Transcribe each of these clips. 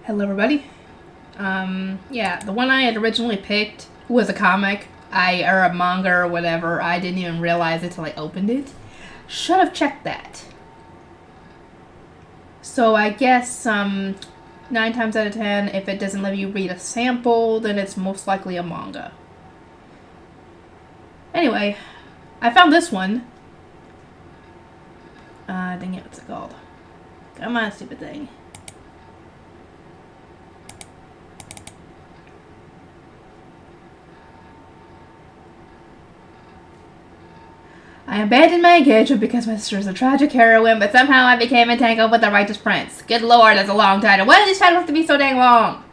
Hello everybody. Yeah, the one I had originally picked was a comic. Or a manga or whatever. I didn't even realize it till I opened it. Should have checked that. So I guess 9 times out of 10, if it doesn't let you read a sample, then it's most likely a manga. Anyway, I found this one. Dang it, what's it called? Come on, stupid thing. I abandoned my engagement because my sister is a tragic heroine, but somehow I became entangled with the righteous prince. Good lord, that's a long title. Why do these titles have to be so dang long?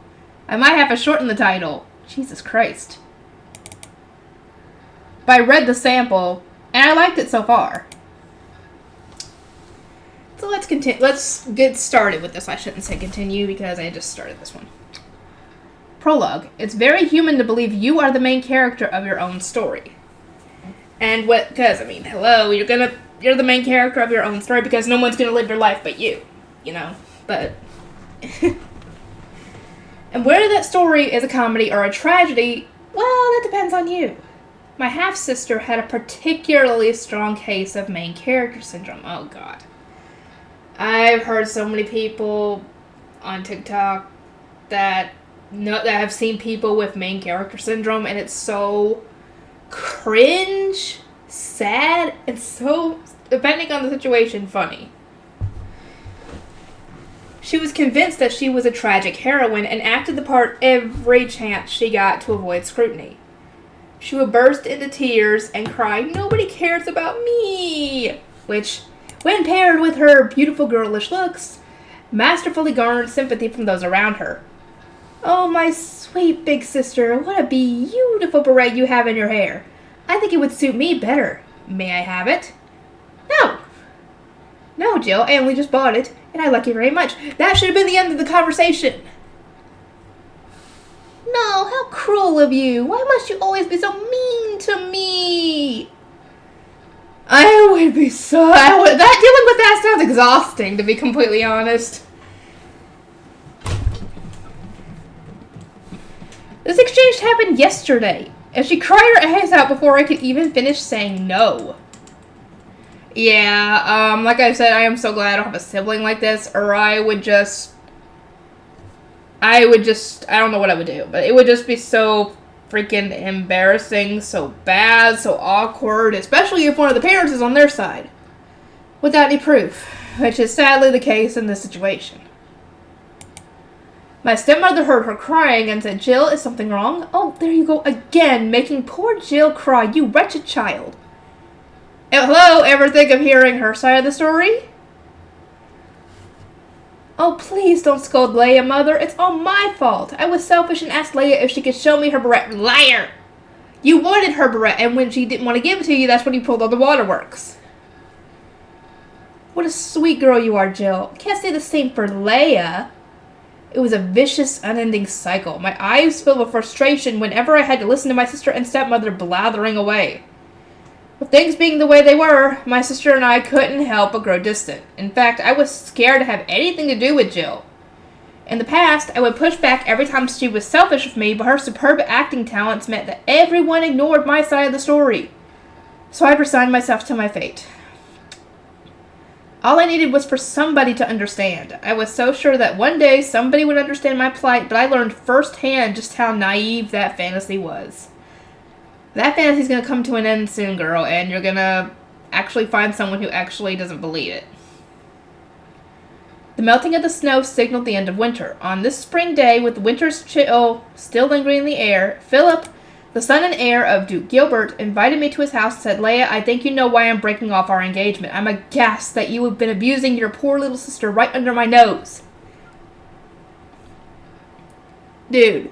I might have to shorten the title. Jesus Christ. But I read the sample, and I liked it so far. So let's continue. Let's get started with this. I shouldn't say continue because I just started this one. Prologue. It's very human to believe you are the main character of your own story. And what, because, I mean, hello, you're the main character of your own story because no one's gonna live your life but you know, but, and whether that story is a comedy or a tragedy, well, that depends on you. My half-sister had a particularly strong case of main character syndrome. Oh, God. I've heard so many people on TikTok that have seen people with main character syndrome, and it's so cringe, sad, and so, depending on the situation, funny. She was convinced that she was a tragic heroine and acted the part every chance she got to avoid scrutiny. She would burst into tears and cry, "Nobody cares about me!" Which, when paired with her beautiful girlish looks, masterfully garnered sympathy from those around her. "Oh, my sweet big sister, what a beautiful beret you have in your hair. I think it would suit me better. May I have it?" "No. No, Jill, I only just bought it, and I like it very much. That should have been the end of the conversation." "No, how cruel of you. Why must you always be so mean to me?" Dealing with that sounds exhausting, to be completely honest. This exchange happened yesterday, and she cried her eyes out before I could even finish saying no. Yeah, like I said, I am so glad I don't have a sibling like this, or I don't know what I would do, but it would just be so freaking embarrassing, so bad, so awkward, especially if one of the parents is on their side, without any proof, which is sadly the case in this situation. My stepmother heard her crying and said, "Jill, is something wrong?" "Oh, there you go again, making poor Jill cry, you wretched child." Hello, ever think of hearing her side of the story? "Oh, please don't scold Leia, Mother. It's all my fault. I was selfish and asked Leia if she could show me her beret." Liar! You wanted her beret, and when she didn't want to give it to you, that's when you pulled all the waterworks. What a sweet girl you are, Jill. Can't say the same for Leia. It was a vicious, unending cycle. My eyes filled with frustration whenever I had to listen to my sister and stepmother blathering away. With things being the way they were, my sister and I couldn't help but grow distant. In fact, I was scared to have anything to do with Jill. In the past, I would push back every time she was selfish with me, but her superb acting talents meant that everyone ignored my side of the story. So I'd resigned myself to my fate. All I needed was for somebody to understand. I was so sure that one day somebody would understand my plight, but I learned firsthand just how naive that fantasy was. That fantasy's gonna come to an end soon, girl, and you're gonna actually find someone who actually doesn't believe it. The melting of the snow signaled the end of winter. On this spring day, with the winter's chill still lingering in the air, Philip, the son and heir of Duke Gilbert, invited me to his house and said, "Leia, I think you know why I'm breaking off our engagement. I'm aghast that you have been abusing your poor little sister right under my nose." Dude.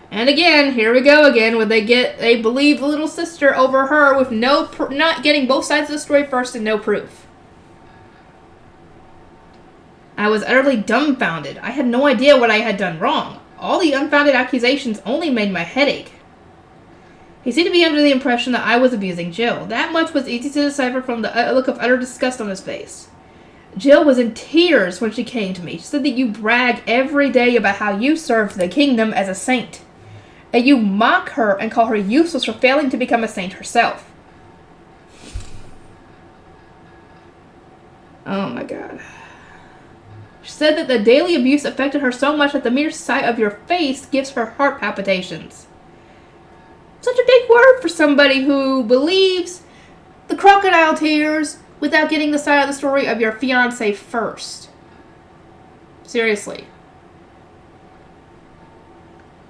And again, here we go again, where they believe the little sister over her with not getting both sides of the story first and no proof. I was utterly dumbfounded. I had no idea what I had done wrong. All the unfounded accusations only made my head ache. He seemed to be under the impression that I was abusing Jill. That much was easy to decipher from the look of utter disgust on his face. Jill was in tears when she came to me. She said that you brag every day about how you served the kingdom as a saint. And you mock her and call her useless for failing to become a saint herself. Oh my god. She said that the daily abuse affected her so much that the mere sight of your face gives her heart palpitations. Such a big word for somebody who believes the crocodile tears without getting the side of the story of your fiancé first. Seriously.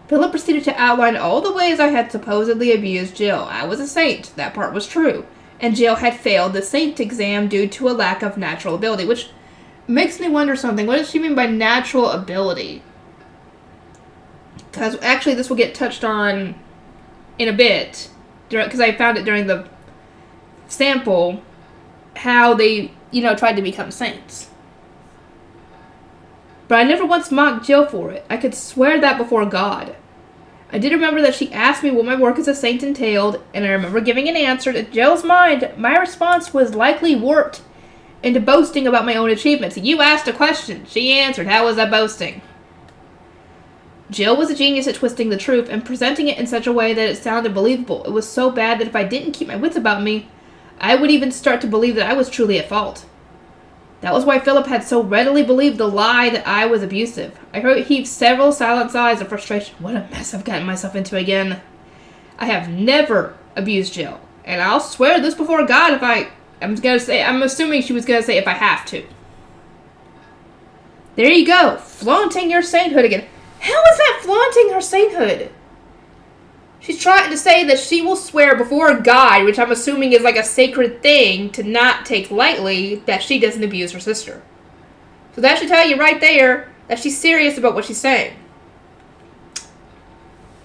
Philip proceeded to outline all the ways I had supposedly abused Jill. I was a saint. That part was true. And Jill had failed the saint exam due to a lack of natural ability, which makes me wonder something. What does she mean by natural ability? Because actually this will get touched on in a bit, because I found it during the sample, how they, tried to become saints. But I never once mocked Jill for it. I could swear that before God. I did remember that she asked me what my work as a saint entailed, and I remember giving an answer. In Jill's mind, my response was likely warped into boasting about my own achievements. You asked a question. She answered. How was I boasting? Jill was a genius at twisting the truth and presenting it in such a way that it sounded believable. It was so bad that if I didn't keep my wits about me, I would even start to believe that I was truly at fault. That was why Philip had so readily believed the lie that I was abusive. I heaved several silent sighs of frustration. What a mess I've gotten myself into again. I have never abused Jill. And I'll swear this before God I'm assuming she was going to say if I have to. There you go. Flaunting your sainthood again. How is that flaunting her sainthood? She's trying to say that she will swear before God, which I'm assuming is like a sacred thing to not take lightly, that she doesn't abuse her sister. So that should tell you right there that she's serious about what she's saying.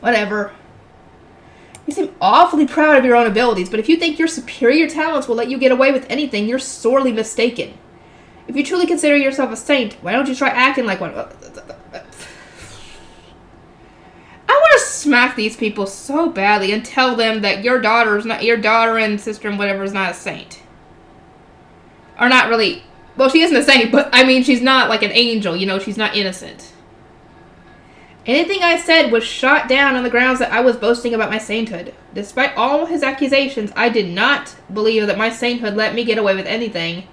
Whatever. You seem awfully proud of your own abilities, but if you think your superior talents will let you get away with anything, you're sorely mistaken. If you truly consider yourself a saint, why don't you try acting like one? I want to smack these people so badly and tell them that your daughter and sister and whatever is not a saint. Or not really. Well, she isn't a saint, but I mean, she's not like an angel, she's not innocent. Anything I said was shot down on the grounds that I was boasting about my sainthood. Despite all his accusations, I did not believe that my sainthood let me get away with anything.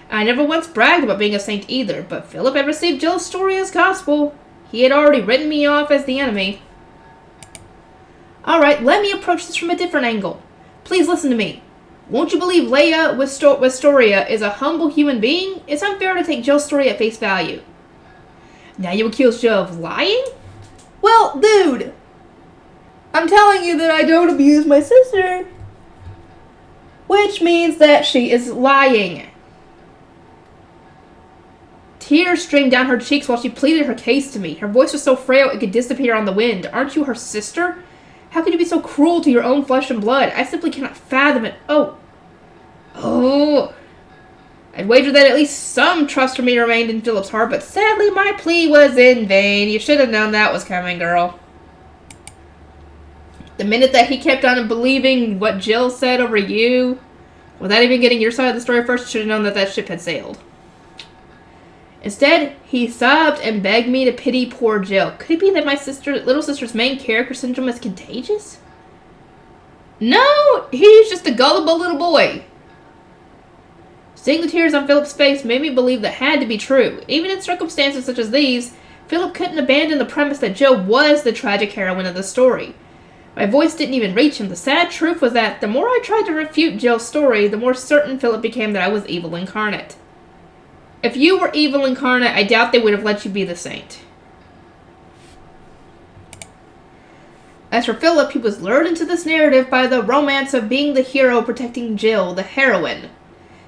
I never once bragged about being a saint either, but Philip had received Jill's story as gospel. He had already written me off as the enemy. Alright, let me approach this from a different angle. Please listen to me. Won't you believe Leia Wistoria is a humble human being? It's unfair to take Jill's story at face value. Now you accuse Jill of lying? Well, dude, I'm telling you that I don't abuse my sister. Which means that she is lying. Tears streamed down her cheeks while she pleaded her case to me. Her voice was so frail it could disappear on the wind. Aren't you her sister? How could you be so cruel to your own flesh and blood? I simply cannot fathom it. Oh. I'd wager that at least some trust for me remained in Philip's heart, but sadly my plea was in vain. You should have known that was coming, girl. The minute that he kept on believing what Jill said over you, without even getting your side of the story first, you should have known that ship had sailed. Instead, he sobbed and begged me to pity poor Jill. Could it be that my little sister's main character syndrome is contagious? No, he's just a gullible little boy. Seeing the tears on Philip's face made me believe that had to be true. Even in circumstances such as these, Philip couldn't abandon the premise that Jill was the tragic heroine of the story. My voice didn't even reach him. The sad truth was that the more I tried to refute Jill's story, the more certain Philip became that I was evil incarnate. If you were evil incarnate, I doubt they would have let you be the saint. As for Philip, he was lured into this narrative by the romance of being the hero protecting Jill, the heroine.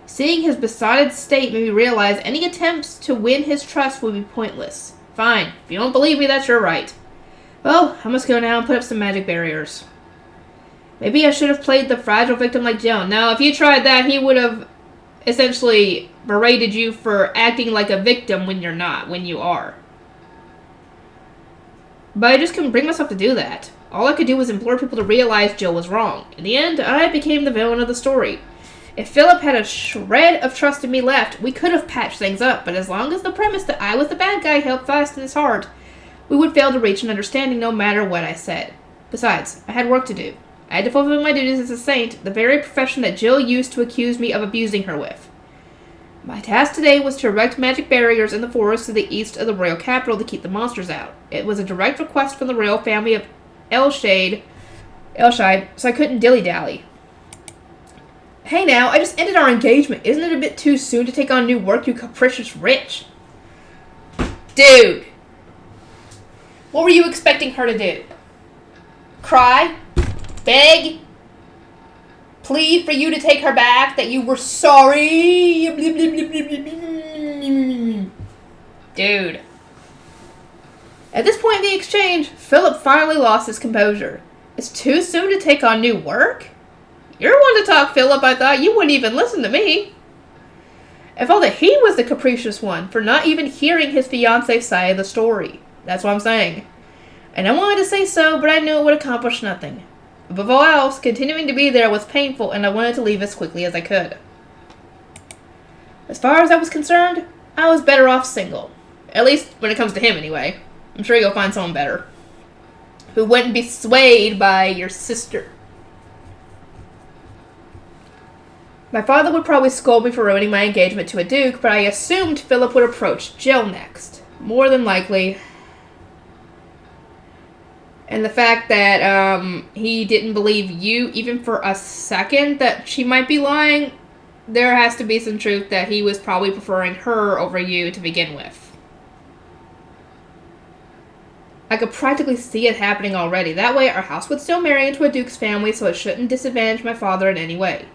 Seeing his besotted state made me realize any attempts to win his trust would be pointless. Fine, if you don't believe me, that's your right. Well, I must go now and put up some magic barriers. Maybe I should have played the fragile victim like Jill. No, if you tried that, he would have essentially berated you for acting like a victim when you're not, when you are. But I just couldn't bring myself to do that. All I could do was implore people to realize Jill was wrong. In the end, I became the villain of the story. If Philip had a shred of trust in me left, we could have patched things up, but as long as the premise that I was the bad guy held fast in his heart, we would fail to reach an understanding no matter what I said. Besides, I had work to do. I had to fulfill my duties as a saint, the very profession that Jill used to accuse me of abusing her with. My task today was to erect magic barriers in the forest to the east of the royal capital to keep the monsters out. It was a direct request from the royal family of Elshide, so I couldn't dilly-dally. Hey now, I just ended our engagement. Isn't it a bit too soon to take on new work, you capricious rich? Dude! What were you expecting her to do? Cry? Beg? Plead for you to take her back? That you were sorry? Dude. At this point in the exchange, Philip finally lost his composure. It's too soon to take on new work? You're one to talk, Philip. I thought you wouldn't even listen to me. I felt that he was the capricious one for not even hearing his fiance's side of the story. That's what I'm saying. And I wanted to say so, but I knew it would accomplish nothing. Above all else, continuing to be there was painful, and I wanted to leave as quickly as I could. As far as I was concerned, I was better off single. At least when it comes to him, anyway. I'm sure you'll find someone better. Who wouldn't be swayed by your sister. My father would probably scold me for ruining my engagement to a duke, but I assumed Philip would approach Jill next. More than likely. And the fact that he didn't believe you even for a second that she might be lying, there has to be some truth that he was probably preferring her over you to begin with. I could practically see it happening already. That way our house would still marry into a duke's family, so it shouldn't disadvantage my father in any way.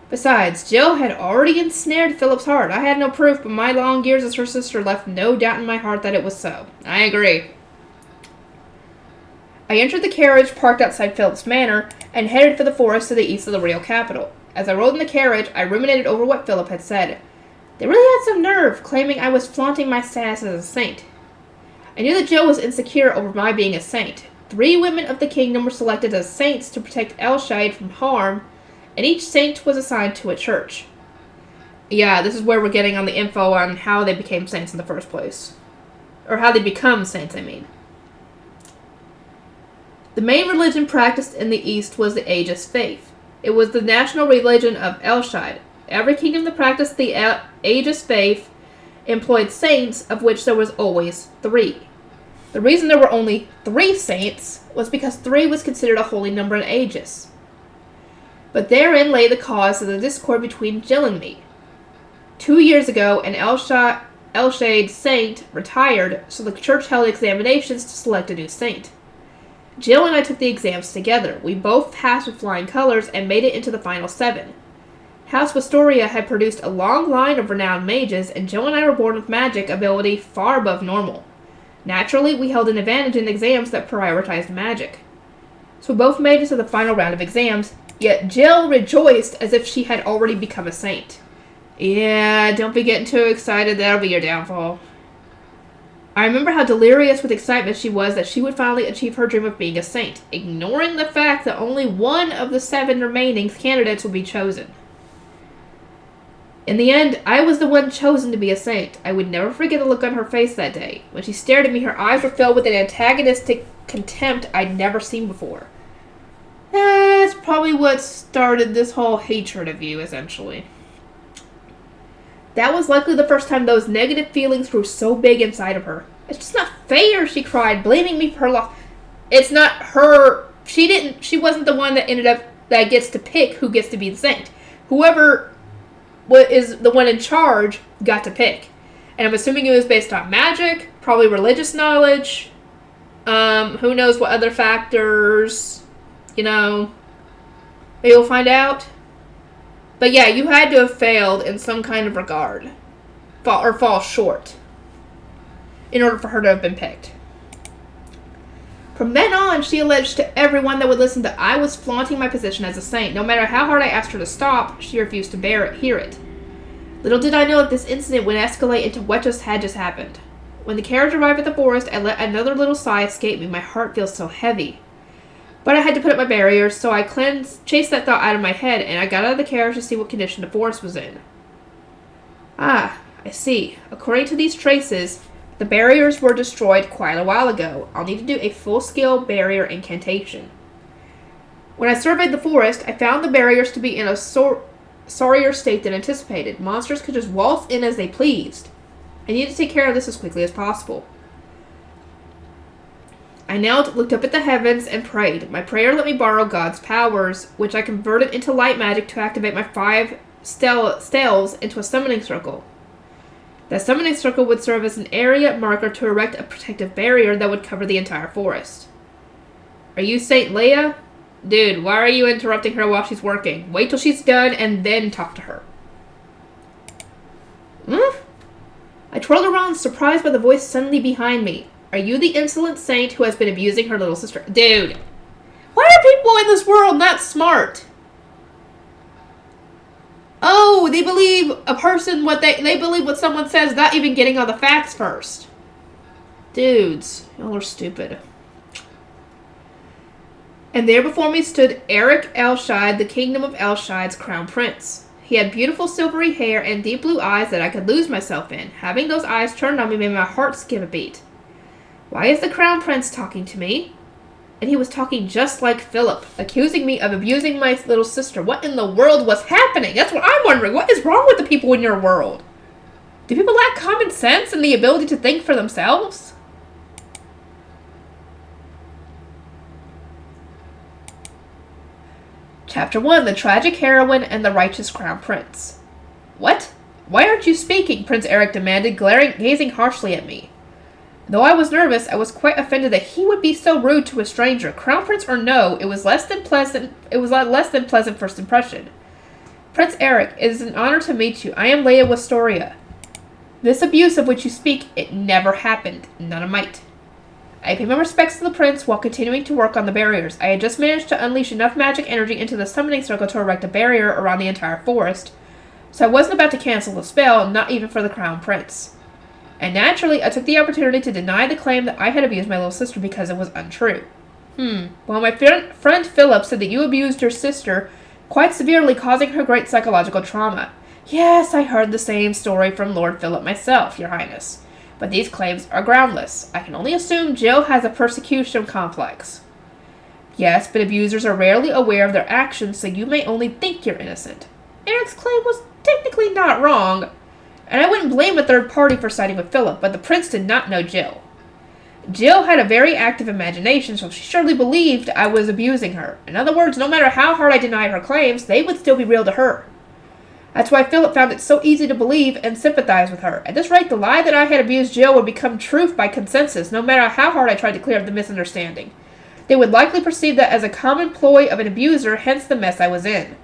Besides, Jill had already ensnared Philip's heart. I had no proof, but my long years as her sister left no doubt in my heart that it was so. I agree. I entered the carriage parked outside Philip's manor and headed for the forest to the east of the real capital. As I rode in the carriage, I ruminated over what Philip had said. They really had some nerve, claiming I was flaunting my status as a saint. I knew that Jill was insecure over my being a saint. 3 women of the kingdom were selected as saints to protect Elshide from harm, and each saint was assigned to a church. Yeah, this is where we're getting on the info on how they became saints in the first place. Or how they become saints, I mean. The main religion practiced in the East was the Aegis faith. It was the national religion of Elshide. Every kingdom that practiced the Aegis faith employed saints, of which there was always 3. The reason there were only 3 saints was because 3 was considered a holy number in Aegis. But therein lay the cause of the discord between Jill and me. 2 years ago, an Elshade saint retired, so the church held examinations to select a new saint. Jill and I took the exams together. We both passed with flying colors and made it into the final 7. House Wistoria had produced a long line of renowned mages, and Jill and I were born with magic ability far above normal. Naturally, we held an advantage in exams that prioritized magic. So we both made it to the final round of exams, yet Jill rejoiced as if she had already become a saint. Yeah, don't be getting too excited, that'll be your downfall. I remember how delirious with excitement she was that she would finally achieve her dream of being a saint, ignoring the fact that only 1 of the 7 remaining candidates would be chosen. In the end, I was the one chosen to be a saint. I would never forget the look on her face that day. When she stared at me, her eyes were filled with an antagonistic contempt I'd never seen before. That's probably what started this whole hatred of you, essentially. That was likely the first time those negative feelings grew so big inside of her. It's just not fair, she cried, blaming me for her loss. It's not her. She wasn't the one that gets to pick who gets to be the saint. Whoever is the one in charge got to pick. And I'm assuming it was based on magic, probably religious knowledge, who knows what other factors, maybe we'll find out. But yeah, you had to have failed in some kind of regard. Fall short. In order for her to have been picked. From then on, she alleged to everyone that would listen that I was flaunting my position as a saint. No matter how hard I asked her to stop, she refused to hear it. Little did I know that this incident would escalate into what had just happened. When the carriage arrived at the forest, I let another little sigh escape me. My heart feels so heavy. But I had to put up my barriers, so I chased that thought out of my head, and I got out of the carriage to see what condition the forest was in. Ah, I see. According to these traces, the barriers were destroyed quite a while ago. I'll need to do a full-scale barrier incantation. When I surveyed the forest, I found the barriers to be in a sorrier state than anticipated. Monsters could just waltz in as they pleased. I need to take care of this as quickly as possible. I knelt, looked up at the heavens, and prayed. My prayer let me borrow God's powers, which I converted into light magic to activate my 5 stels into a summoning circle. That summoning circle would serve as an area marker to erect a protective barrier that would cover the entire forest. Are you Saint Leia? Dude, why are you interrupting her while she's working? Wait till she's done and then talk to her. I twirled around, surprised by the voice suddenly behind me. Are you the insolent saint who has been abusing her little sister? Dude, why are people in this world not smart? Oh, they believe they believe what someone says, not even getting all the facts first. Dudes, y'all are stupid. And there before me stood Eric Elshide, the kingdom of Elshide's crown prince. He had beautiful silvery hair and deep blue eyes that I could lose myself in. Having those eyes turned on me made my heart skip a beat. Why is the crown prince talking to me? And he was talking just like Philip, accusing me of abusing my little sister. What in the world was happening? That's what I'm wondering. What is wrong with the people in your world? Do people lack common sense and the ability to think for themselves? Chapter 1, The Tragic Heroine and the Righteous Crown Prince. What? Why aren't you speaking? Prince Eric demanded, gazing harshly at me. Though I was nervous, I was quite offended that he would be so rude to a stranger. Crown Prince or no, it was less than pleasant first impression. Prince Eric, it is an honor to meet you. I am Leia Wistoria. This abuse of which you speak, it never happened. None of might. I paid my respects to the prince while continuing to work on the barriers. I had just managed to unleash enough magic energy into the summoning circle to erect a barrier around the entire forest, so I wasn't about to cancel the spell, not even for the crown prince. And naturally, I took the opportunity to deny the claim that I had abused my little sister because it was untrue. Well, my friend Philip said that you abused your sister quite severely, causing her great psychological trauma. Yes, I heard the same story from Lord Philip myself, Your Highness. But these claims are groundless. I can only assume Jill has a persecution complex. Yes, but abusers are rarely aware of their actions, so you may only think you're innocent. Eric's claim was technically not wrong, and I wouldn't blame a third party for siding with Philip, but the prince did not know Jill. Jill had a very active imagination, so she surely believed I was abusing her. In other words, no matter how hard I denied her claims, they would still be real to her. That's why Philip found it so easy to believe and sympathize with her. At this rate, the lie that I had abused Jill would become truth by consensus, no matter how hard I tried to clear up the misunderstanding. They would likely perceive that as a common ploy of an abuser, hence the mess I was in.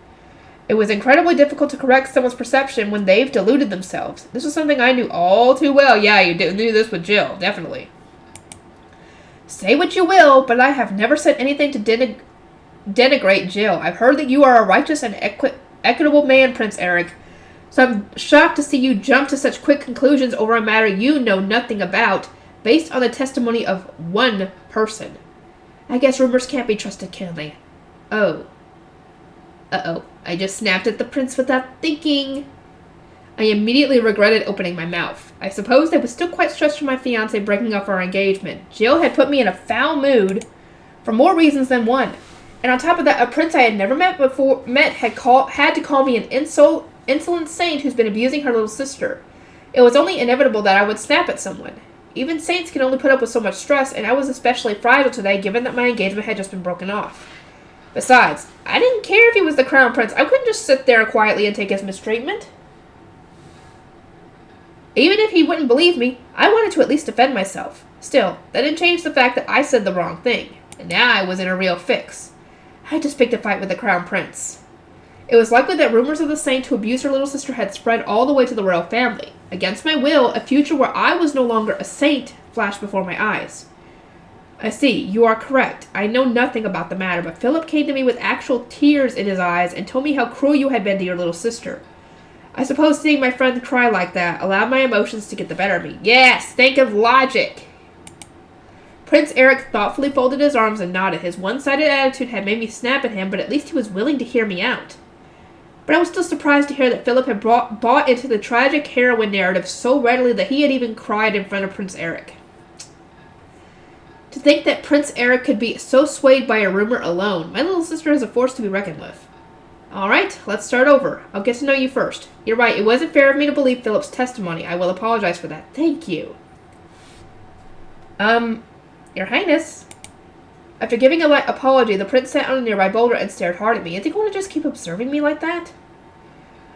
It was incredibly difficult to correct someone's perception when they've deluded themselves. This was something I knew all too well. Yeah, you knew this with Jill, definitely. Say what you will, but I have never said anything to denigrate Jill. I've heard that you are a righteous and equitable man, Prince Eric, so I'm shocked to see you jump to such quick conclusions over a matter you know nothing about, based on the testimony of one person. I guess rumors can't be trusted, can they? Oh. Uh-oh. I just snapped at the prince without thinking. I immediately regretted opening my mouth. I suppose I was still quite stressed from my fiancé breaking off our engagement. Jill had put me in a foul mood for more reasons than one. And on top of that, a prince I had never met had to call me an insolent saint who's been abusing her little sister. It was only inevitable that I would snap at someone. Even saints can only put up with so much stress, and I was especially fragile today given that my engagement had just been broken off. Besides, I didn't care if he was the crown prince. I couldn't just sit there quietly and take his mistreatment. Even if he wouldn't believe me, I wanted to at least defend myself. Still, that didn't change the fact that I said the wrong thing, and now I was in a real fix. I had just picked a fight with the crown prince. It was likely that rumors of the saint who abused her little sister had spread all the way to the royal family. Against my will, a future where I was no longer a saint flashed before my eyes. I see, you are correct. I know nothing about the matter, but Philip came to me with actual tears in his eyes and told me how cruel you had been to your little sister. I suppose seeing my friend cry like that allowed my emotions to get the better of me. Yes, think of logic. Prince Eric thoughtfully folded his arms and nodded. His one-sided attitude had made me snap at him, but at least he was willing to hear me out. But I was still surprised to hear that Philip had bought into the tragic heroine narrative so readily that he had even cried in front of Prince Eric. To think that Prince Eric could be so swayed by a rumor alone. My little sister is a force to be reckoned with. Alright, let's start over. I'll get to know you first. You're right, it wasn't fair of me to believe Philip's testimony. I will apologize for that. Thank you. Your Highness. After giving a light apology, the prince sat on a nearby boulder and stared hard at me. Is he going to just keep observing me like that?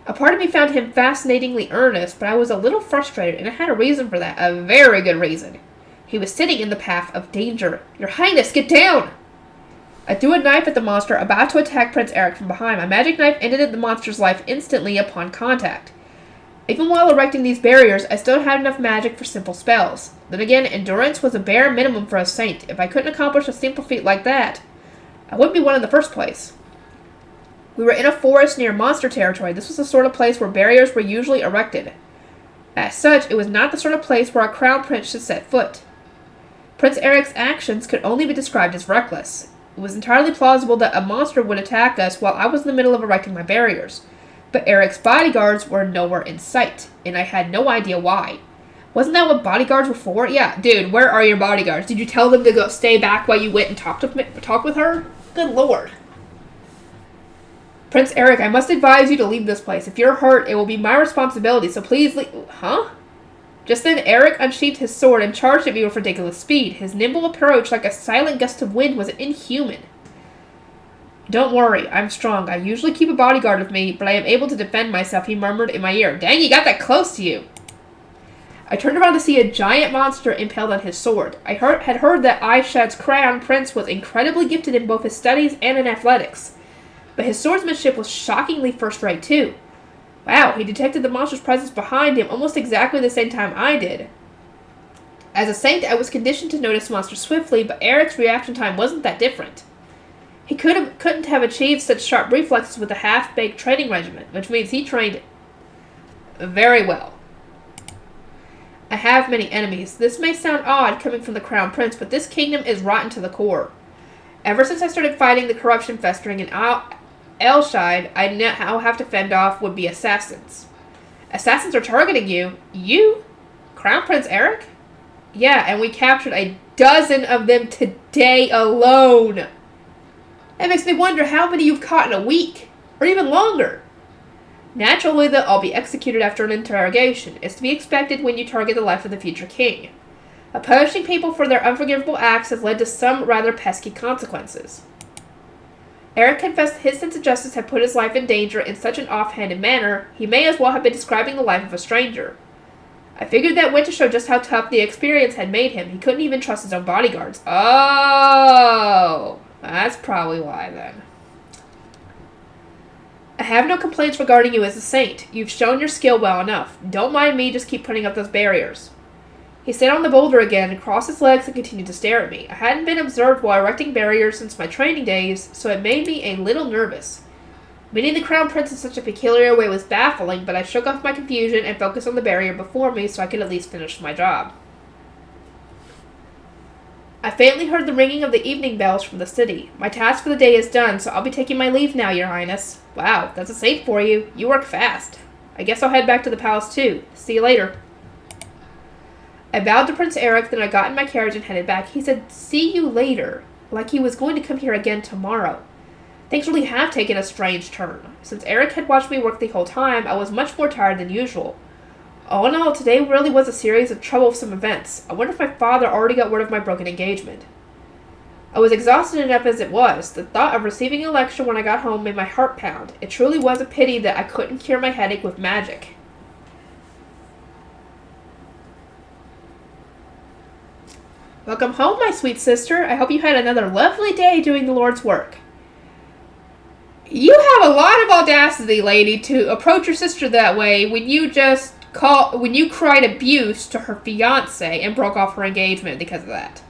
A part of me found him fascinatingly earnest, but I was a little frustrated, and I had a reason for that. A very good reason. He was sitting in the path of danger. Your Highness, get down! I threw a knife at the monster, about to attack Prince Eric from behind. My magic knife ended the monster's life instantly upon contact. Even while erecting these barriers, I still had enough magic for simple spells. Then again, endurance was a bare minimum for a saint. If I couldn't accomplish a simple feat like that, I wouldn't be one in the first place. We were in a forest near monster territory. This was the sort of place where barriers were usually erected. As such, it was not the sort of place where a crown prince should set foot. Prince Eric's actions could only be described as reckless. It was entirely plausible that a monster would attack us while I was in the middle of erecting my barriers. But Eric's bodyguards were nowhere in sight, and I had no idea why. Wasn't that what bodyguards were for? Yeah, dude, where are your bodyguards? Did you tell them to go stay back while you went and talked with her? Good lord. Prince Eric, I must advise you to leave this place. If you're hurt, it will be my responsibility, so please leave. Huh? Just then, Eric unsheathed his sword and charged at me with ridiculous speed. His nimble approach, like a silent gust of wind, was inhuman. Don't worry, I'm strong. I usually keep a bodyguard with me, but I am able to defend myself, he murmured in my ear. Dang, he got that close to you. I turned around to see a giant monster impaled on his sword. I had heard that Aishad's crown prince was incredibly gifted in both his studies and in athletics. But his swordsmanship was shockingly first-rate, too. Wow, he detected the monster's presence behind him almost exactly the same time I did. As a saint, I was conditioned to notice monsters swiftly, but Eric's reaction time wasn't that different. He couldn't have achieved such sharp reflexes with a half-baked training regimen, which means he trained very well. I have many enemies. This may sound odd coming from the Crown Prince, but this kingdom is rotten to the core. Ever since I started fighting the corruption festering in Elshide, I now have to fend off would-be assassins. Assassins are targeting you? You? Crown Prince Eric? Yeah, and we captured a dozen of them today alone. That makes me wonder how many you've caught in a week, or even longer. Naturally, they'll all be executed after an interrogation. It's to be expected when you target the life of the future king. But punishing people for their unforgivable acts has led to some rather pesky consequences. Eric confessed his sense of justice had put his life in danger in such an offhanded manner, he may as well have been describing the life of a stranger. I figured that went to show just how tough the experience had made him. He couldn't even trust his own bodyguards. Oh, that's probably why then. I have no complaints regarding you as a saint. You've shown your skill well enough. Don't mind me, just keep putting up those barriers. He sat on the boulder again and crossed his legs and continued to stare at me. I hadn't been observed while erecting barriers since my training days, so it made me a little nervous. Meeting the Crown Prince in such a peculiar way was baffling, but I shook off my confusion and focused on the barrier before me so I could at least finish my job. I faintly heard the ringing of the evening bells from the city. My task for the day is done, so I'll be taking my leave now, Your Highness. Wow, that's a saint for you. You work fast. I guess I'll head back to the palace too. See you later. I bowed to Prince Eric, then I got in my carriage and headed back. He said, see you later, like he was going to come here again tomorrow. Things really have taken a strange turn. Since Eric had watched me work the whole time, I was much more tired than usual. All in all, today really was a series of troublesome events. I wonder if my father already got word of my broken engagement. I was exhausted enough as it was. The thought of receiving a lecture when I got home made my heart pound. It truly was a pity that I couldn't cure my headache with magic. Welcome home, my sweet sister. I hope you had another lovely day doing the Lord's work. You have a lot of audacity, lady, to approach your sister that way when you cried abuse to her fiancé and broke off her engagement because of that.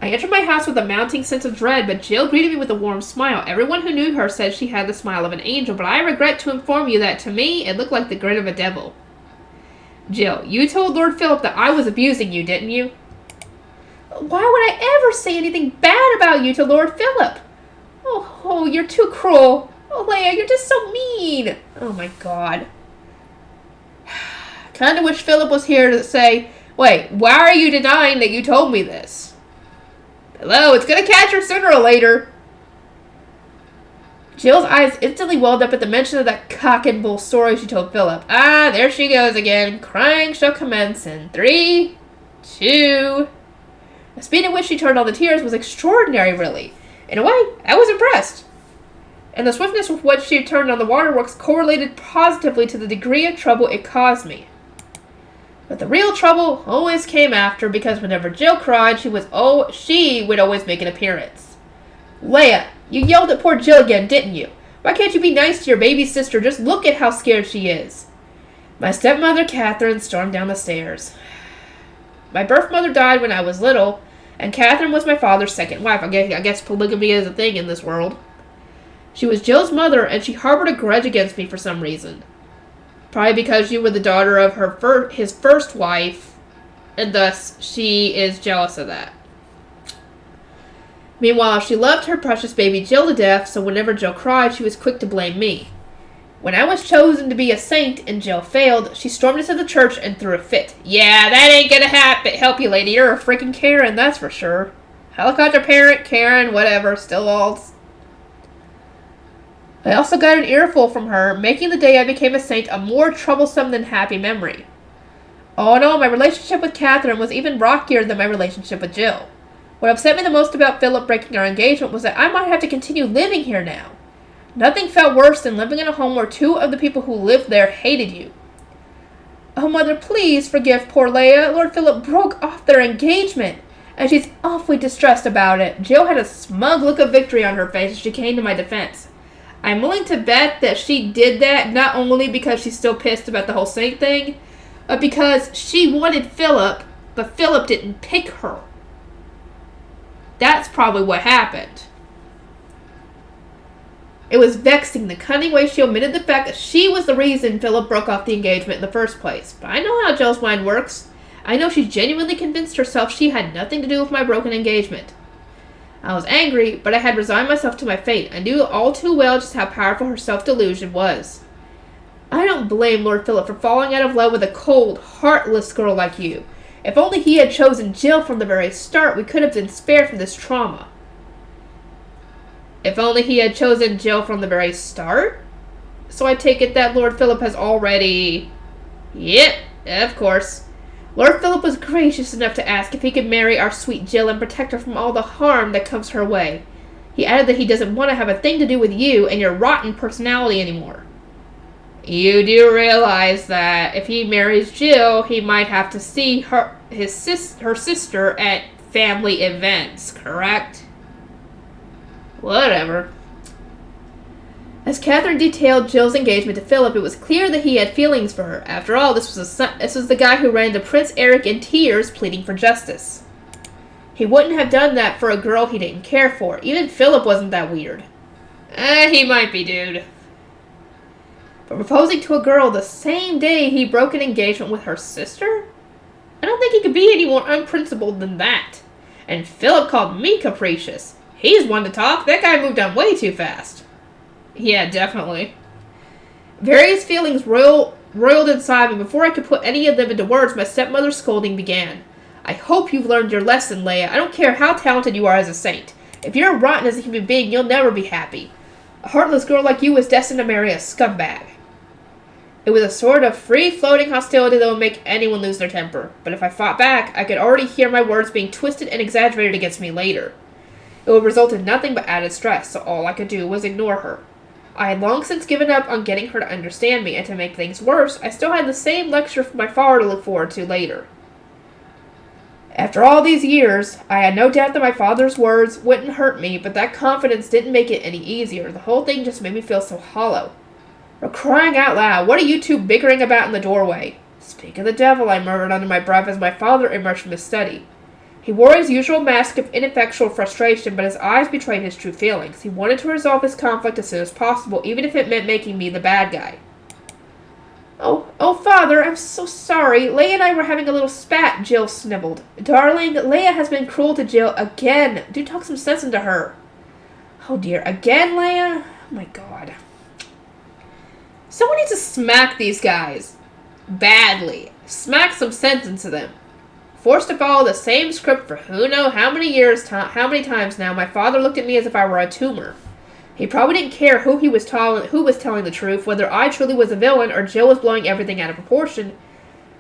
I entered my house with a mounting sense of dread, but Jill greeted me with a warm smile. Everyone who knew her said she had the smile of an angel, but I regret to inform you that, to me, it looked like the grin of a devil. Jill, you told Lord Philip that I was abusing you, didn't you? Why would I ever say anything bad about you to Lord Philip? Oh, you're too cruel. Oh, Leia, you're just so mean. Oh, my God. Kinda wish Philip was here to say, wait, why are you denying that you told me this? Hello, it's gonna catch her sooner or later. Jill's eyes instantly welled up at the mention of that cock and bull story she told Philip. Ah, there she goes again. Crying shall commence in 3, 2... The speed at which she turned on the tears was extraordinary, really. In a way, I was impressed. And the swiftness with which she turned on the waterworks correlated positively to the degree of trouble it caused me. But the real trouble always came after, because whenever Jill cried, she would always make an appearance. Leia, you yelled at poor Jill again, didn't you? Why can't you be nice to your baby sister? Just look at how scared she is. My stepmother, Catherine, stormed down the stairs. My birth mother died when I was little, and Catherine was my father's second wife. I guess polygamy is a thing in this world. She was Jill's mother, and she harbored a grudge against me for some reason. Probably because you were the daughter of his first wife, and thus she is jealous of that. Meanwhile, she loved her precious baby Jill to death, so whenever Jill cried, she was quick to blame me. When I was chosen to be a saint and Jill failed, she stormed into the church and threw a fit. Yeah, that ain't gonna help you, lady. You're a freaking Karen, that's for sure. Helicopter parent, Karen, whatever, still all. I also got an earful from her, making the day I became a saint a more troublesome than happy memory. Oh no, my relationship with Catherine was even rockier than my relationship with Jill. What upset me the most about Philip breaking our engagement was that I might have to continue living here now. Nothing felt worse than living in a home where 2 of the people who lived there hated you. Oh, Mother, please forgive poor Leia. Lord Philip broke off their engagement, and she's awfully distressed about it. Jill had a smug look of victory on her face as she came to my defense. I'm willing to bet that she did that not only because she's still pissed about the whole saint thing, but because she wanted Philip, but Philip didn't pick her. That's probably what happened. It was vexing the cunning way she omitted the fact that she was the reason Philip broke off the engagement in the first place. But I know how Jill's mind works. I know she genuinely convinced herself she had nothing to do with my broken engagement. I was angry, but I had resigned myself to my fate. I knew all too well just how powerful her self-delusion was. I don't blame Lord Philip for falling out of love with a cold, heartless girl like you. If only he had chosen Jill from the very start, we could have been spared from this trauma. If only he had chosen Jill from the very start? So I take it that Lord Philip has already... Yep, of course. Lord Philip was gracious enough to ask if he could marry our sweet Jill and protect her from all the harm that comes her way. He added that he doesn't want to have a thing to do with you and your rotten personality anymore. You do realize that if he marries Jill, he might have to see her sister at family events, correct? Whatever. As Catherine detailed Jill's engagement to Philip, it was clear that he had feelings for her. After all, this was the guy who ran to Prince Eric in tears, pleading for justice. He wouldn't have done that for a girl he didn't care for. Even Philip wasn't that weird. He might be, dude. But proposing to a girl the same day he broke an engagement with her sister? I don't think he could be any more unprincipled than that. And Philip called me capricious. He's one to talk. That guy moved on way too fast. Yeah, definitely. Various feelings roiled inside me. Before I could put any of them into words, my stepmother's scolding began. I hope you've learned your lesson, Leia. I don't care how talented you are as a saint. If you're rotten as a human being, you'll never be happy. A heartless girl like you is destined to marry a scumbag. It was a sort of free-floating hostility that would make anyone lose their temper. But if I fought back, I could already hear my words being twisted and exaggerated against me later. It would result in nothing but added stress, so all I could do was ignore her. I had long since given up on getting her to understand me, and to make things worse, I still had the same lecture from my father to look forward to later. After all these years, I had no doubt that my father's words wouldn't hurt me, but that confidence didn't make it any easier. The whole thing just made me feel so hollow. For crying out loud, what are you two bickering about in the doorway? Speak of the devil, I murmured under my breath as my father emerged from his study. He wore his usual mask of ineffectual frustration, but his eyes betrayed his true feelings. He wanted to resolve his conflict as soon as possible, even if it meant making me the bad guy. Oh, Father, I'm so sorry. Leia and I were having a little spat, Jill snibbled. Darling, Leia has been cruel to Jill again. Do talk some sense into her. Oh dear, again, Leia? Oh my god. Someone needs to smack these guys. Badly. Smack some sense into them. Forced to follow the same script for who knows how many years, how many times now, my father looked at me as if I were a tumor. He probably didn't care who was telling the truth, whether I truly was a villain or Jill was blowing everything out of proportion.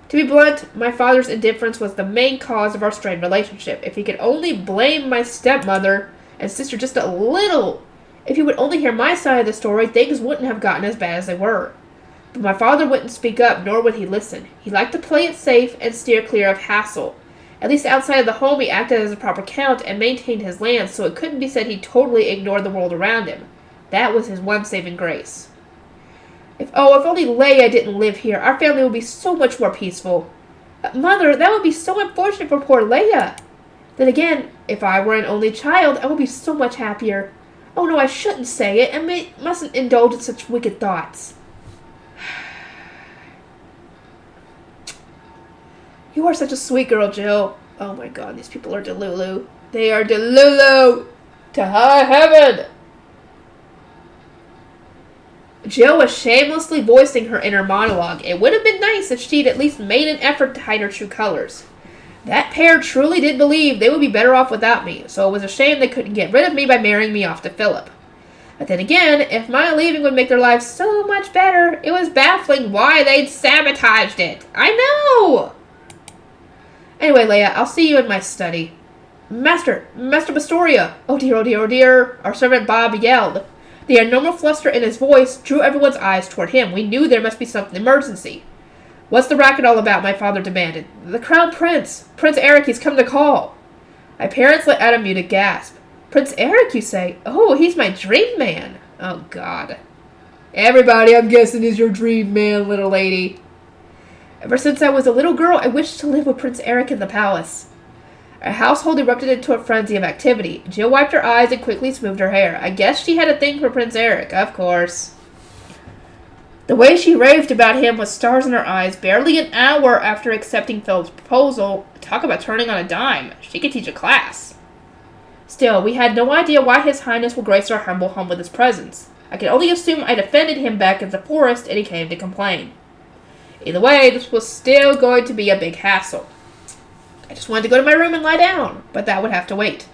To be blunt, my father's indifference was the main cause of our strained relationship. If he could only blame my stepmother and sister just a little, if he would only hear my side of the story, things wouldn't have gotten as bad as they were. But my father wouldn't speak up, nor would he listen. He liked to play it safe and steer clear of hassle. At least outside of the home, he acted as a proper count and maintained his land, so it couldn't be said he totally ignored the world around him. That was his one saving grace. If only Leia didn't live here, our family would be so much more peaceful. Mother, that would be so unfortunate for poor Leia. Then again, if I were an only child, I would be so much happier. Oh no, I shouldn't say it, and mustn't indulge in such wicked thoughts. You are such a sweet girl, Jill. Oh my god, these people are Delulu. They are Delulu! To high heaven! Jill was shamelessly voicing her inner monologue. It would have been nice if she'd at least made an effort to hide her true colors. That pair truly did believe they would be better off without me, so it was a shame they couldn't get rid of me by marrying me off to Philip. But then again, if my leaving would make their lives so much better, it was baffling why they'd sabotaged it. I know! Anyway, Leia, I'll see you in my study. Master Pastoria! Oh dear, our servant Bob yelled. The abnormal fluster in his voice drew everyone's eyes toward him. We knew there must be some emergency. What's the racket all about? My father demanded. The Crown Prince! Prince Eric, he's come to call. My parents let out a muted gasp. Prince Eric, you say? Oh, he's my dream man. Oh, God. Everybody, I'm guessing, is your dream man, little lady. Ever since I was a little girl, I wished to live with Prince Eric in the palace. Our household erupted into a frenzy of activity. Jill wiped her eyes and quickly smoothed her hair. I guess she had a thing for Prince Eric, of course. The way she raved about him with stars in her eyes barely an hour after accepting Philip's proposal. Talk about turning on a dime. She could teach a class. Still, we had no idea why His Highness would grace our humble home with his presence. I could only assume I'd offended him back at the forest and he came to complain. Either way, this was still going to be a big hassle. I just wanted to go to my room and lie down, but that would have to wait.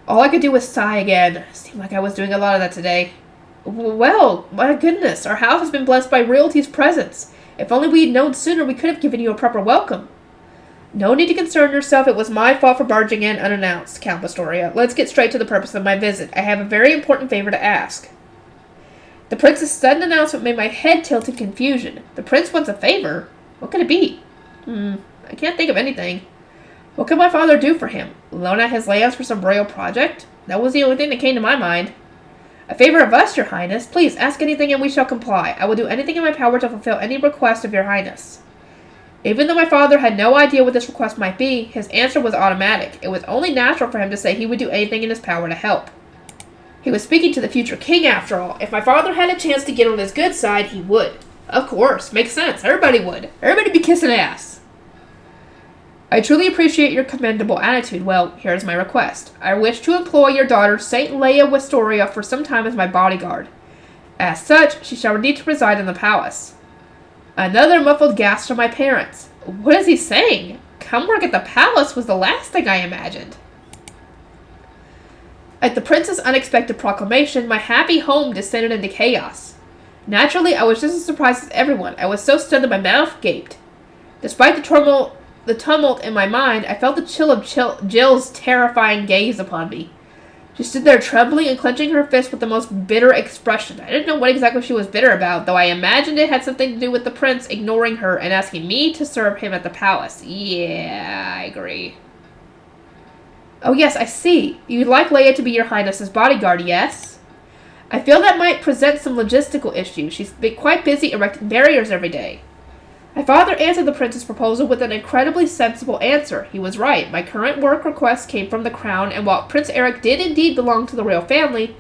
All I could do was sigh again. Seemed like I was doing a lot of that today. Well, my goodness, our house has been blessed by royalty's presence. If only we'd known sooner, we could have given you a proper welcome. No need to concern yourself. It was my fault for barging in unannounced, Count Pastoria. Let's get straight to the purpose of my visit. I have a very important favor to ask. The prince's sudden announcement made my head tilt in confusion. The prince wants a favor? What could it be? I can't think of anything. What could my father do for him? Loan out his lands for some royal project? That was the only thing that came to my mind. A favor of us, your highness. Please, ask anything and we shall comply. I will do anything in my power to fulfill any request of your highness. Even though my father had no idea what this request might be, his answer was automatic. It was only natural for him to say he would do anything in his power to help. He was speaking to the future king, after all. If my father had a chance to get on his good side, he would. Of course, makes sense. Everybody would. Everybody be kissing ass. I truly appreciate your commendable attitude. Well, here's my request. I wish to employ your daughter, Saint Leia Westoria, for some time as my bodyguard. As such, she shall need to reside in the palace. Another muffled gasp from my parents. What is he saying? Come work at the palace was the last thing I imagined. At the prince's unexpected proclamation, my happy home descended into chaos. Naturally, I was just as surprised as everyone. I was so stunned that my mouth gaped. Despite the tumult in my mind, I felt the chill of Jill's terrifying gaze upon me. She stood there trembling and clenching her fist with the most bitter expression. I didn't know what exactly she was bitter about, though I imagined it had something to do with the prince ignoring her and asking me to serve him at the palace. Yeah, I agree. Oh yes, I see. You'd like Leia to be your highness's bodyguard, yes? I feel that might present some logistical issues. She's been quite busy erecting barriers every day. My father answered the prince's proposal with an incredibly sensible answer. He was right. My current work request came from the crown, and while Prince Eric did indeed belong to the royal family,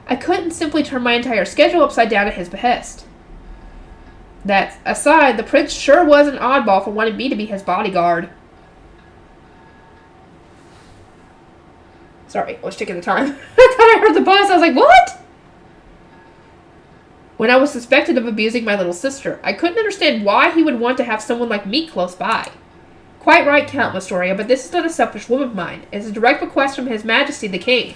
I couldn't simply turn my entire schedule upside down at his behest. That aside, the prince sure was an oddball for wanting me to be his bodyguard. Sorry, I was checking the time. I thought I heard the buzz. I was like, what? When I was suspected of abusing my little sister, I couldn't understand why he would want to have someone like me close by. Quite right, Count Mostoria, but this is not a selfish whim of mine. It's a direct request from His Majesty the King.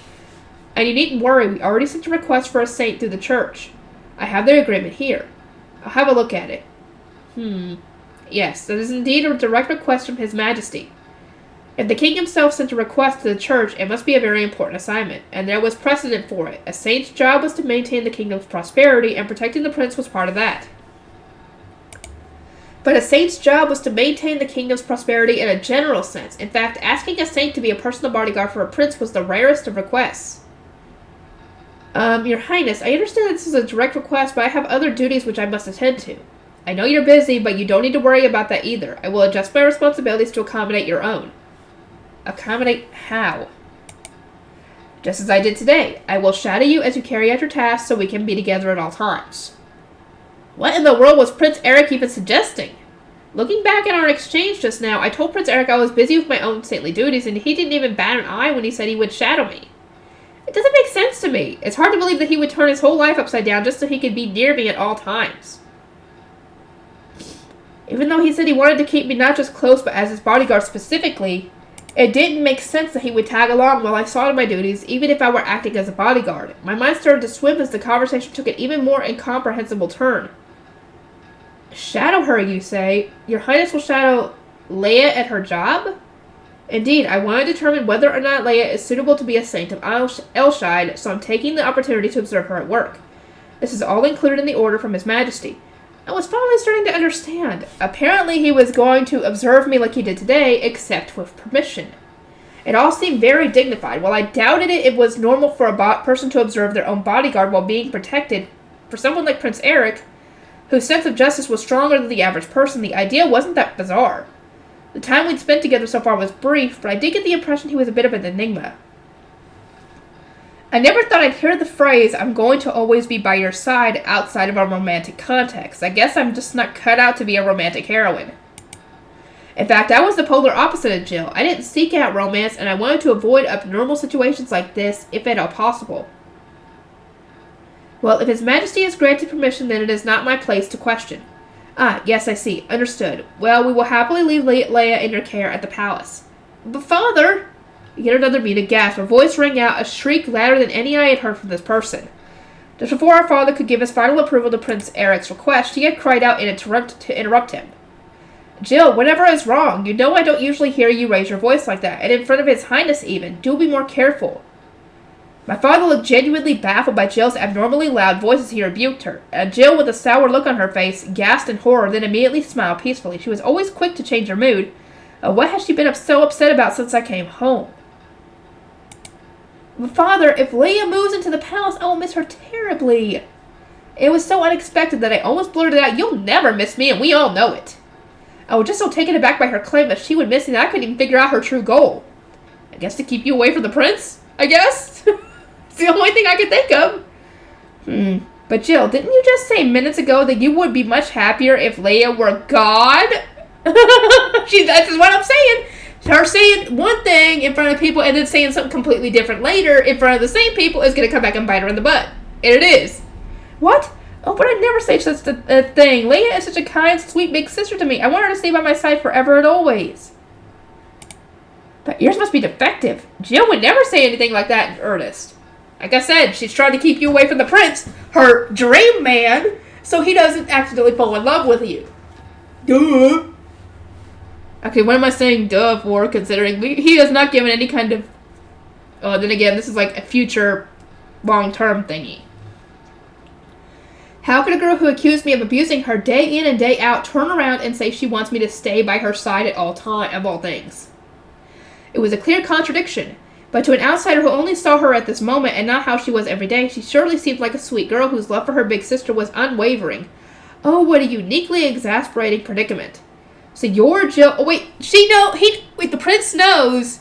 And you needn't worry, we already sent a request for a saint through the church. I have their agreement here. I'll have a look at it. Yes, that is indeed a direct request from His Majesty. If the king himself sent a request to the church, it must be a very important assignment, and there was precedent for it. A saint's job was to maintain the kingdom's prosperity, and protecting the prince was part of that. But a saint's job was to maintain the kingdom's prosperity in a general sense. In fact, asking a saint to be a personal bodyguard for a prince was the rarest of requests. Your Highness, I understand this is a direct request, but I have other duties which I must attend to. I know you're busy, but you don't need to worry about that either. I will adjust my responsibilities to accommodate your own. Accommodate how? Just as I did today. I will shadow you as you carry out your tasks so we can be together at all times. What in the world was Prince Eric even suggesting? Looking back at our exchange just now, I told Prince Eric I was busy with my own saintly duties, and he didn't even bat an eye when he said he would shadow me. It doesn't make sense to me. It's hard to believe that he would turn his whole life upside down just so he could be near me at all times. Even though he said he wanted to keep me not just close, but as his bodyguard specifically, it didn't make sense that he would tag along while I saw to my duties, even if I were acting as a bodyguard. My mind started to swim as the conversation took an even more incomprehensible turn. Shadow her, you say? Your Highness will shadow Leia at her job? Indeed, I want to determine whether or not Leia is suitable to be a saint of Elshide, so I'm taking the opportunity to observe her at work. This is all included in the order from His Majesty. I was finally starting to understand. Apparently he was going to observe me like he did today, except with permission. It all seemed very dignified. While I doubted it was normal for a person to observe their own bodyguard while being protected, for someone like Prince Eric, whose sense of justice was stronger than the average person, the idea wasn't that bizarre. The time we'd spent together so far was brief, but I did get the impression he was a bit of an enigma. I never thought I'd hear the phrase, "I'm going to always be by your side," outside of a romantic context. I guess I'm just not cut out to be a romantic heroine. In fact, I was the polar opposite of Jill. I didn't seek out romance, and I wanted to avoid abnormal situations like this, if at all possible. Well, if His Majesty has granted permission, then it is not my place to question. Ah, yes, I see. Understood. Well, we will happily leave Leia in your care at the palace. But father... Yet another muted gasp. Her voice rang out, a shriek louder than any I had heard from this person. Just before our father could give his final approval to Prince Eric's request, she had cried out to interrupt him. Jill, whatever is wrong? You know I don't usually hear you raise your voice like that, and in front of His Highness even. Do be more careful. My father looked genuinely baffled by Jill's abnormally loud voice as he rebuked her. Jill, with a sour look on her face, gasped in horror, then immediately smiled peacefully. She was always quick to change her mood. What has she been so upset about since I came home? But father, if Leia moves into the palace, I will miss her terribly. It was so unexpected that I almost blurted out, "You'll never miss me, and we all know it." I was just so taken aback by her claim that she would miss me that I couldn't even figure out her true goal. I guess to keep you away from the prince, I guess? It's the only thing I could think of. But Jill, didn't you just say minutes ago that you would be much happier if Leia were God? That's what I'm saying. Her saying one thing in front of people and then saying something completely different later in front of the same people is going to come back and bite her in the butt. And it is. What? Oh, but I'd never say such a thing. Leia is such a kind, sweet big sister to me. I want her to stay by my side forever and always. But yours must be defective. Jill would never say anything like that in earnest. Like I said, she's trying to keep you away from the prince, her dream man, so he doesn't accidentally fall in love with you. Duh. Okay, what am I saying duh for, considering he has not given any kind of... Oh, then again, this is like a future long-term thingy. How could a girl who accused me of abusing her day in and day out turn around and say she wants me to stay by her side at all time, of all things? It was a clear contradiction, but to an outsider who only saw her at this moment and not how she was every day, she surely seemed like a sweet girl whose love for her big sister was unwavering. Oh, what a uniquely exasperating predicament. So you're Jill... Oh, wait, the prince knows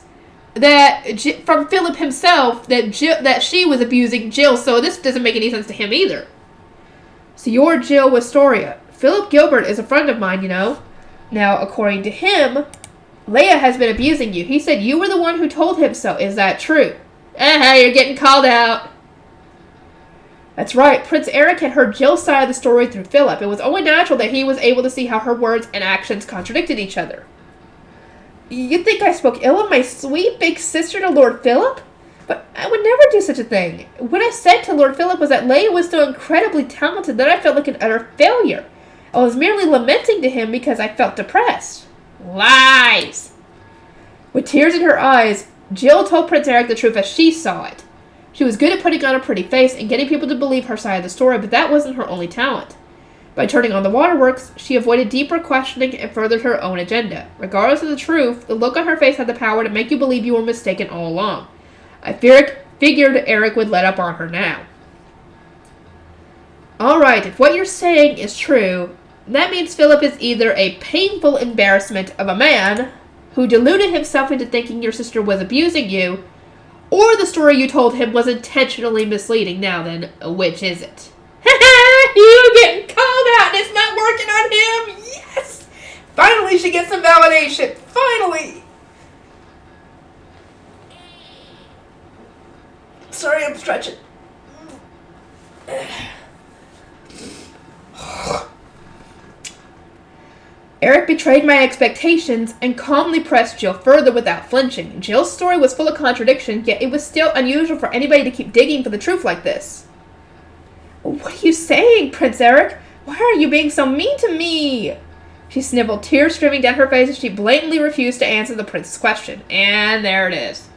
that, from Philip himself, that she was abusing Jill, so this doesn't make any sense to him either. So you're Jill Wistoria. Philip Gilbert is a friend of mine, you know. Now, according to him, Leia has been abusing you. He said you were the one who told him so. Is that true? You're getting called out. That's right. Prince Eric had heard Jill's side of the story through Philip. It was only natural that he was able to see how her words and actions contradicted each other. You think I spoke ill of my sweet big sister to Lord Philip? But I would never do such a thing. What I said to Lord Philip was that Leia was so incredibly talented that I felt like an utter failure. I was merely lamenting to him because I felt depressed. Lies! With tears in her eyes, Jill told Prince Eric the truth as she saw it. She was good at putting on a pretty face and getting people to believe her side of the story, but that wasn't her only talent. By turning on the waterworks, she avoided deeper questioning and furthered her own agenda. Regardless of the truth, the look on her face had the power to make you believe you were mistaken all along. I figured Eric would let up on her now. Alright, if what you're saying is true, that means Philip is either a painful embarrassment of a man who deluded himself into thinking your sister was abusing you, or the story you told him was intentionally misleading. Now then, which is it? You getting called out and it's not working on him? Yes! Finally she gets some validation. Finally! Sorry, I'm stretching. Eric betrayed my expectations and calmly pressed Jill further without flinching. Jill's story was full of contradiction, yet it was still unusual for anybody to keep digging for the truth like this. What are you saying, Prince Eric? Why are you being so mean to me? She sniveled, tears streaming down her face as she blatantly refused to answer the prince's question. And there it is.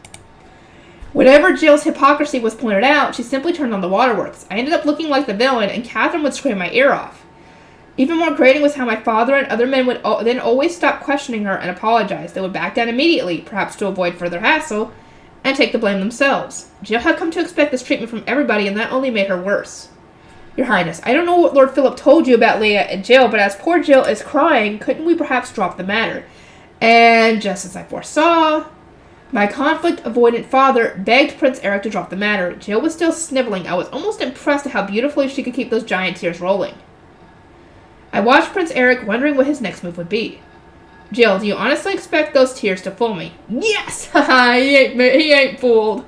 Whenever Jill's hypocrisy was pointed out, she simply turned on the waterworks. I ended up looking like the villain, and Catherine would scream my ear off. Even more grating was how my father and other men would then always stop questioning her and apologize. They would back down immediately, perhaps to avoid further hassle, and take the blame themselves. Jill had come to expect this treatment from everybody, and that only made her worse. Your Highness, I don't know what Lord Philip told you about Leia and Jill, but as poor Jill is crying, couldn't we perhaps drop the matter? And just as I foresaw, my conflict-avoidant father begged Prince Eric to drop the matter. Jill was still sniveling. I was almost impressed at how beautifully she could keep those giant tears rolling. I watched Prince Eric, wondering what his next move would be. Jill, do you honestly expect those tears to fool me? Yes! Haha, he ain't fooled.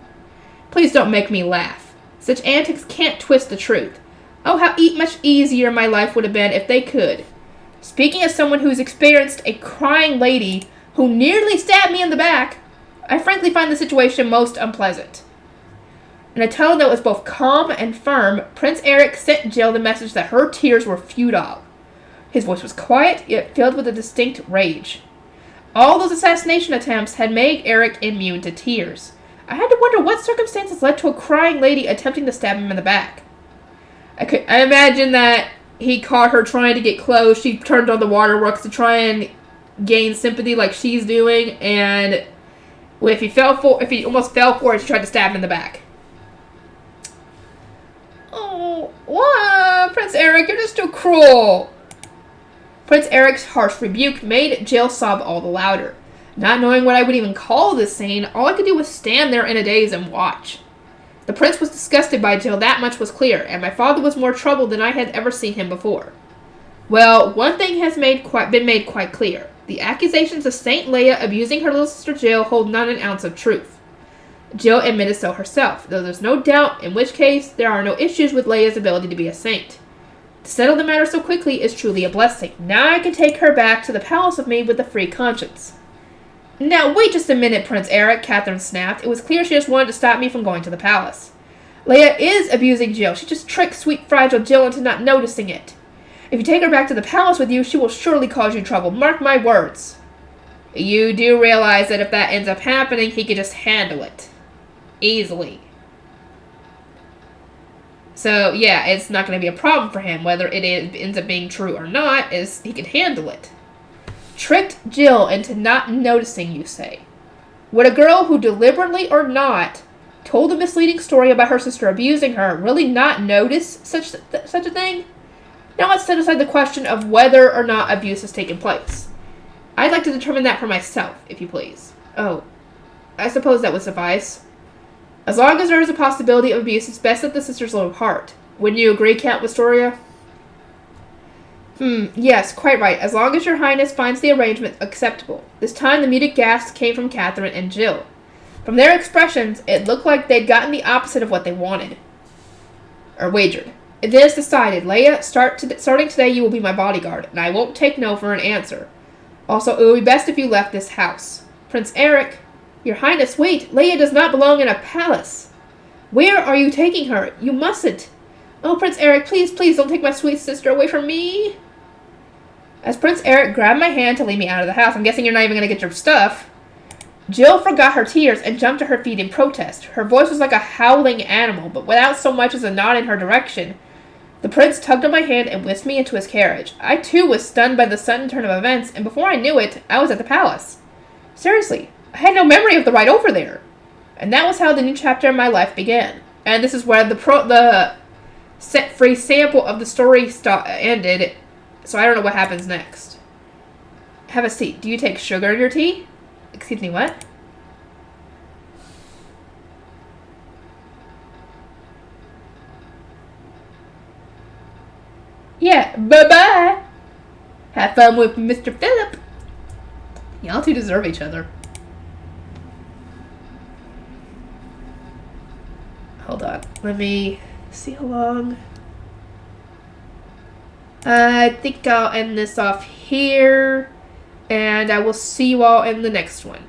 Please don't make me laugh. Such antics can't twist the truth. Oh, how much easier my life would have been if they could. Speaking as someone who's experienced a crying lady who nearly stabbed me in the back, I frankly find the situation most unpleasant. In a tone that was both calm and firm, Prince Eric sent Jill the message that her tears were futile. His voice was quiet, yet filled with a distinct rage. All those assassination attempts had made Eric immune to tears. I had to wonder what circumstances led to a crying lady attempting to stab him in the back. I imagine that he caught her trying to get close. She turned on the waterworks to try and gain sympathy like she's doing, and if he almost fell for it, she tried to stab him in the back. Oh, what? Prince Eric, you're just too cruel. Prince Eric's harsh rebuke made Jill sob all the louder. Not knowing what I would even call this scene, all I could do was stand there in a daze and watch. The prince was disgusted by Jill, that much was clear, and my father was more troubled than I had ever seen him before. Well, one thing has been made quite clear. The accusations of Saint Leia abusing her little sister Jill hold not an ounce of truth. Jill admitted so herself, though there's no doubt, in which case there are no issues with Leia's ability to be a saint. To settle the matter so quickly is truly a blessing. Now I can take her back to the palace with me with a free conscience. Now, wait just a minute, Prince Eric, Catherine snapped. It was clear she just wanted to stop me from going to the palace. Leia is abusing Jill. She just tricked sweet, fragile Jill into not noticing it. If you take her back to the palace with you, she will surely cause you trouble. Mark my words. You do realize that if that ends up happening, he could just handle it. Easily. So, yeah, it's not going to be a problem for him. Whether it ends up being true or not, he can handle it. Tricked Jill into not noticing, you say. Would a girl who deliberately or not told a misleading story about her sister abusing her really not notice such a thing? Now let's set aside the question of whether or not abuse has taken place. I'd like to determine that for myself, if you please. Oh, I suppose that would suffice. As long as there is a possibility of abuse, it's best that the sisters live apart. Wouldn't you agree, Count Wistoria? Yes, quite right. As long as your highness finds the arrangement acceptable. This time the muted gasps came from Catherine and Jill. From their expressions, it looked like they'd gotten the opposite of what they wanted. Or wagered. It is decided. Leia, starting today you will be my bodyguard, and I won't take no for an answer. Also, it would be best if you left this house. Prince Eric, your highness, wait! Leia does not belong in a palace. Where are you taking her? You mustn't. Oh, Prince Eric, please, please don't take my sweet sister away from me. As Prince Eric grabbed my hand to lead me out of the house, I'm guessing you're not even going to get your stuff, Jill forgot her tears and jumped to her feet in protest. Her voice was like a howling animal, but without so much as a nod in her direction. The prince tugged on my hand and whisked me into his carriage. I, too, was stunned by the sudden turn of events, and before I knew it, I was at the palace. Seriously, I had no memory of the ride over there. And that was how the new chapter in my life began. And this is where the set-free sample of the story ended, so I don't know what happens next. Have a seat. Do you take sugar in your tea? Excuse me, what? Yeah, bye-bye. Have fun with Mr. Phillip. Y'all two deserve each other. Hold on. Let me see how long. I think I'll end this off here. And I will see you all in the next one.